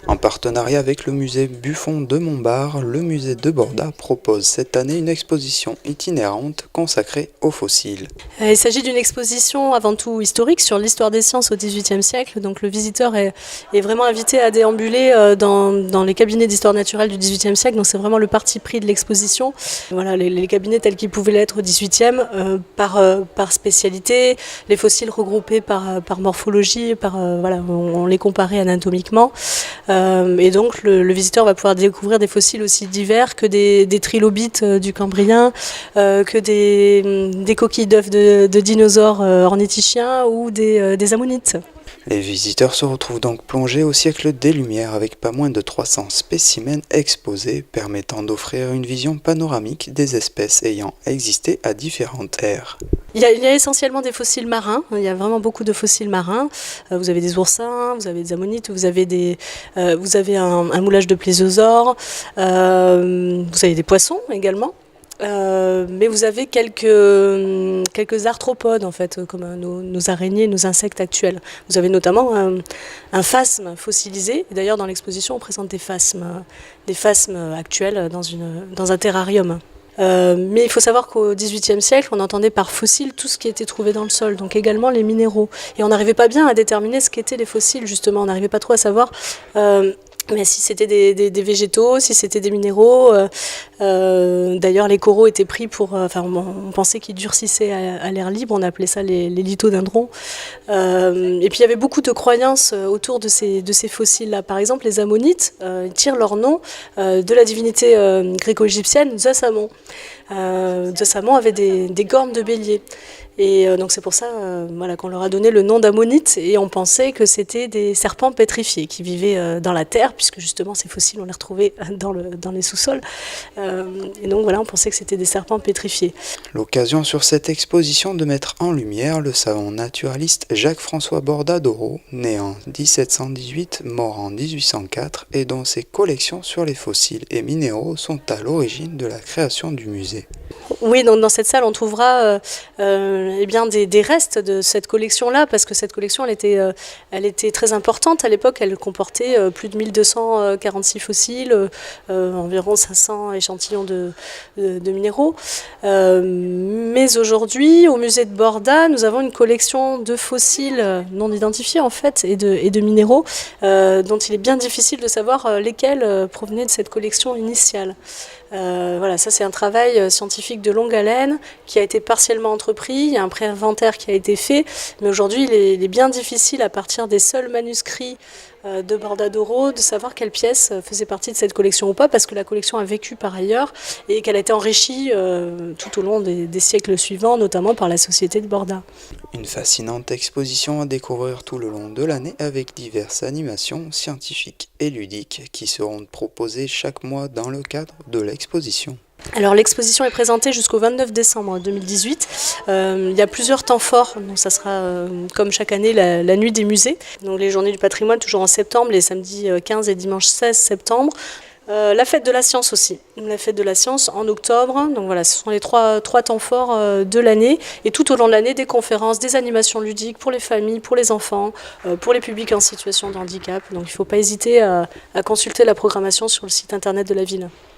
En partenariat avec le musée Buffon de Montbard, le musée de Borda propose cette année une exposition itinérante consacrée aux fossiles. Il s'agit d'une exposition avant tout historique sur l'histoire des sciences au XVIIIe siècle. Donc le visiteur est vraiment invité à déambuler dans les cabinets d'histoire naturelle du XVIIIe siècle. Donc c'est vraiment le parti pris de l'exposition. Voilà, les cabinets tels qu'ils pouvaient l'être au XVIIIe, par spécialité, les fossiles regroupés par morphologie, voilà, on les comparait anatomiquement. Et donc le visiteur va pouvoir découvrir des fossiles aussi divers que des trilobites du Cambrien, que des coquilles d'œufs de dinosaures ornithischiens ou des ammonites. Les visiteurs se retrouvent donc plongés au siècle des Lumières avec pas moins de 300 spécimens exposés, permettant d'offrir une vision panoramique des espèces ayant existé à différentes ères. Il y a essentiellement des fossiles marins, il y a vraiment beaucoup de fossiles marins. Vous avez des oursins, vous avez des ammonites, vous avez un moulage de plésiosaures, vous avez des poissons également. Mais vous avez quelques arthropodes en fait, comme nos araignées, nos insectes actuels. Vous avez notamment un phasme fossilisé. D'ailleurs, dans l'exposition, on présente des phasmes actuels dans un terrarium. Mais il faut savoir qu'au XVIIIe siècle, on entendait par fossile tout ce qui était trouvé dans le sol, donc également les minéraux. Et on n'arrivait pas bien à déterminer ce qu'étaient les fossiles, justement. On n'arrivait pas trop à savoir mais si c'était des végétaux, si c'était des minéraux. D'ailleurs, les coraux étaient pris on pensait qu'ils durcissaient à l'air libre, on appelait ça les lithodendrons. Et puis il y avait beaucoup de croyances autour de ces fossiles-là. Par exemple, les ammonites tirent leur nom de la divinité gréco-égyptienne Zeus Ammon. Zeus Ammon avait des cornes de bélier. Et donc c'est pour ça qu'on leur a donné le nom d'ammonites, et on pensait que c'était des serpents pétrifiés qui vivaient dans la terre, puisque justement ces fossiles on les retrouvait dans les sous-sols. Et donc voilà, on pensait que c'était des serpents pétrifiés. L'occasion sur cette exposition de mettre en lumière le savant naturaliste Jacques-François Borda d'Oro, né en 1718, mort en 1804, et dont ses collections sur les fossiles et minéraux sont à l'origine de la création du musée. Oui, donc dans cette salle, on trouvera des restes de cette collection-là, parce que cette collection, elle était très importante à l'époque. Elle comportait plus de 1246 fossiles, environ 500 échantillons de minéraux. Mais aujourd'hui, au musée de Borda, nous avons une collection de fossiles non identifiés en fait, et de minéraux, dont il est bien difficile de savoir lesquels provenaient de cette collection initiale. Voilà, ça c'est un travail scientifique de longue haleine qui a été partiellement entrepris, il y a un pré-inventaire qui a été fait, mais aujourd'hui il est bien difficile à partir des seuls manuscrits de Borda d'Oro de savoir quelle pièce faisait partie de cette collection ou pas, parce que la collection a vécu par ailleurs et qu'elle a été enrichie tout au long des siècles suivants, notamment par la société de Borda. Une fascinante exposition à découvrir tout le long de l'année avec diverses animations scientifiques et ludiques qui seront proposées chaque mois dans le cadre de l'exposition. Alors l'exposition est présentée jusqu'au 29 décembre 2018. Il y a plusieurs temps forts, donc ça sera comme chaque année la nuit des musées. Donc les journées du patrimoine toujours en septembre, les samedis 15 et dimanche 16 septembre. La fête de la science aussi, la fête de la science en octobre. Donc voilà, ce sont les trois temps forts de l'année. Et tout au long de l'année, des conférences, des animations ludiques pour les familles, pour les enfants, pour les publics en situation de handicap. Donc il ne faut pas hésiter à consulter la programmation sur le site internet de la ville.